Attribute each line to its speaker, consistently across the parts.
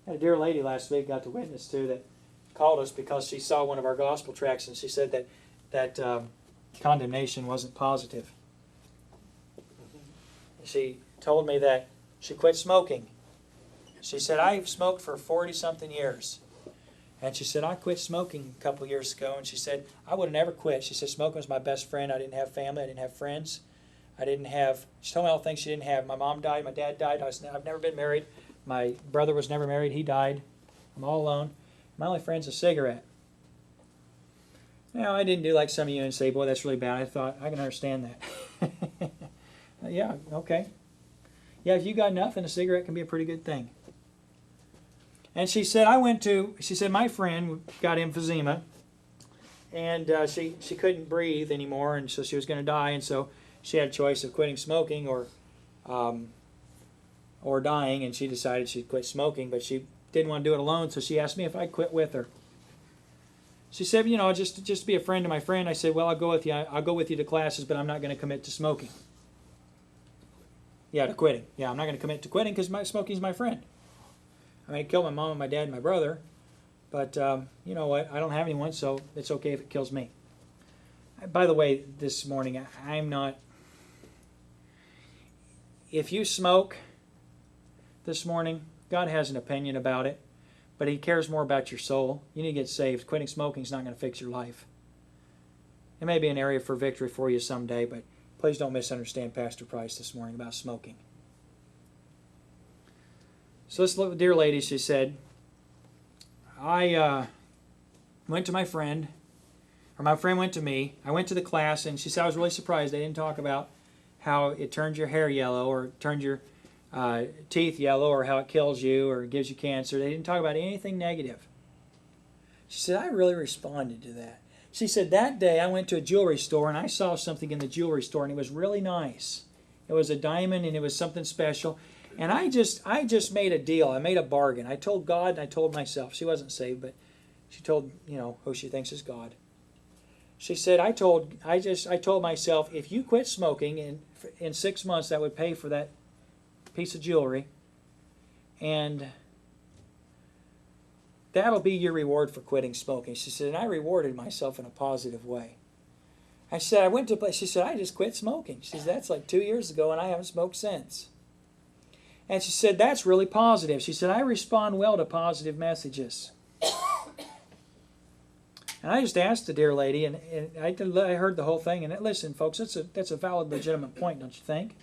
Speaker 1: I had a dear lady last week got to witness to that called us because she saw one of our gospel tracts and she said that condemnation wasn't positive. She told me that she quit smoking. She said, I've smoked for 40-something years. And she said, I quit smoking a couple years ago. And she said, I would have never quit. She said, smoking was my best friend. I didn't have family. I didn't have friends. She told me all the things she didn't have. My mom died. My dad died. I've never been married. My brother was never married. He died. I'm all alone. My only friend's a cigarette. Now, I didn't do like some of you and say, boy, that's really bad. I thought, I can understand that. Yeah, okay. Yeah, if you got enough, and a cigarette can be a pretty good thing. And she said, my friend got emphysema, and she couldn't breathe anymore, and so she was going to die, and so she had a choice of quitting smoking or dying, and she decided she'd quit smoking, but she didn't want to do it alone, so she asked me if I'd quit with her. She said, just to be a friend to my friend. I said, well, I'll go with you. I'll go with you to classes, but I'm not going to commit to smoking. Yeah, to quitting. Yeah, I'm not going to commit to quitting because smoking's my friend. I mean, it killed my mom and my dad and my brother, but you know what? I don't have anyone, so it's okay if it kills me. By the way, this morning, I'm not... If you smoke this morning, God has an opinion about it, but He cares more about your soul. You need to get saved. Quitting smoking is not going to fix your life. It may be an area for victory for you someday, but please don't misunderstand Pastor Price this morning about smoking. So this dear lady, she said, I went to my friend, or my friend went to me. I went to the class, and she said I was really surprised they didn't talk about how it turns your hair yellow, or turns your teeth yellow, or how it kills you, or gives you cancer. They didn't talk about anything negative. She said, I really responded to that. She said, that day I went to a jewelry store, and I saw something in the jewelry store, and it was really nice. It was a diamond, and it was something special. And I just made a deal. I made a bargain. I told God and I told myself. She wasn't saved, but she told, who she thinks is God. She said, I told myself, if you quit smoking in 6 months, that would pay for that piece of jewelry. And that'll be your reward for quitting smoking. She said, and I rewarded myself in a positive way. I said, I went to a place. She said, I just quit smoking. She said, that's like 2 years ago, and I haven't smoked since. And she said, that's really positive. She said, I respond well to positive messages. And I just asked the dear lady, and I heard the whole thing. And listen, folks, that's a valid, legitimate point, don't you think?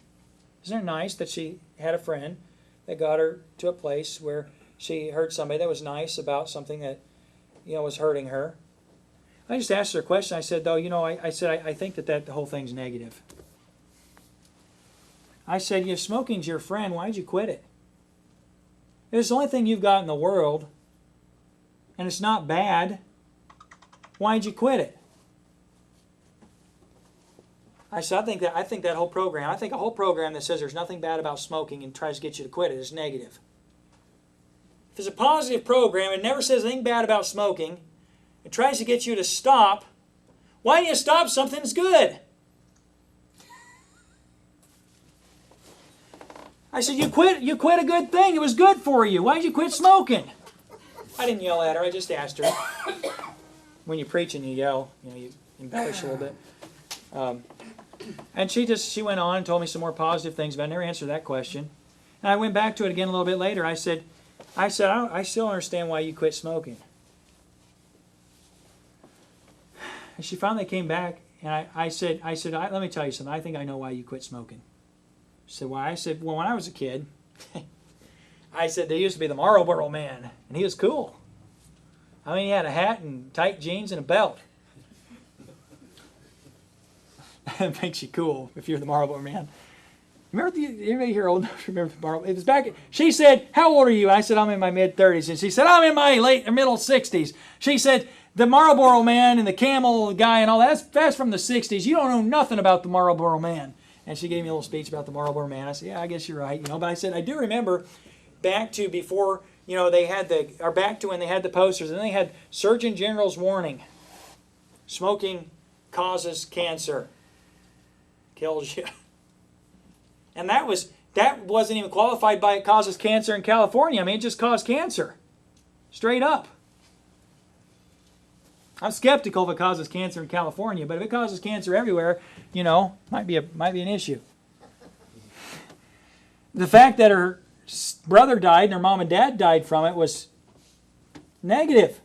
Speaker 1: Isn't it nice that she had a friend that got her to a place where she heard somebody that was nice about something that, was hurting her? I just asked her a question. I said, though, I think that the whole thing's negative. I said, if smoking's your friend, why'd you quit it? If it's the only thing you've got in the world, and it's not bad, why'd you quit it? I said, I think a whole program that says there's nothing bad about smoking and tries to get you to quit it is negative. If it's a positive program, it never says anything bad about smoking, it tries to get you to stop, why do you stop something that's good? I said, you quit a good thing. It was good for you. Why did you quit smoking? I didn't yell at her. I just asked her. When you preach and you yell, you embellish a little bit. And she went on and told me some more positive things, but I never answered that question. And I went back to it again a little bit later. I said, I still understand why you quit smoking. And she finally came back, and I said, let me tell you something. I think I know why you quit smoking. She said, why? I said, well, when I was a kid, I said, there used to be the Marlboro Man, and he was cool. I mean, he had a hat and tight jeans and a belt. That makes you cool if you're the Marlboro Man. Remember, anybody here old enough to remember the Marlboro? It was back. She said, how old are you? I said, I'm in my mid-30s. And she said, I'm in my middle 60s. She said, the Marlboro Man and the Camel guy and all that's from the 60s. You don't know nothing about the Marlboro Man. And she gave me a little speech about the Marlboro Man. I said, yeah, I guess you're right. But I said, I do remember back to before, they had back to when they had the posters, and they had Surgeon General's warning. Smoking causes cancer. Kills you. And that was that wasn't even qualified by it causes cancer in California. I mean, it just caused cancer. Straight up. I'm skeptical if it causes cancer in California, but if it causes cancer everywhere, might be an issue. The fact that her brother died and her mom and dad died from it was negative.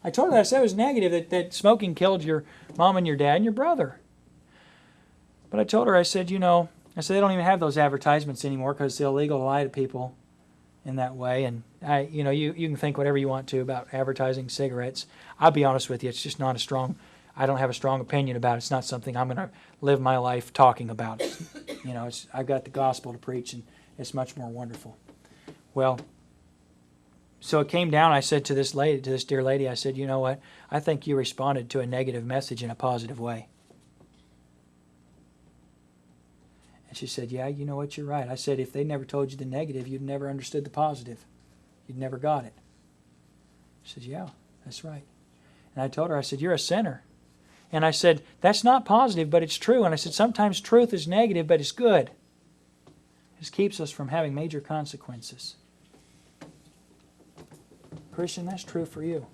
Speaker 1: I told her that. I said it was negative that smoking killed your mom and your dad and your brother. But I told her, I said, they don't even have those advertisements anymore because it's illegal to lie to people in that way. And you can think whatever you want to about advertising cigarettes. I'll be honest with you, it's just not I don't have a strong opinion about it. It's not something I'm going to live my life talking about. I've got the gospel to preach, and it's much more wonderful. Well, so it came down. I said to this dear lady, I said, you know what? I think you responded to a negative message in a positive way. And she said, yeah, you know what? You're right. I said, if they never told you the negative, you'd never understood the positive. You'd never got it. She said, yeah, that's right. And I told her, I said, you're a sinner. And I said, that's not positive, but it's true. And I said, sometimes truth is negative, but it's good. It keeps us from having major consequences. Christian, that's true for you.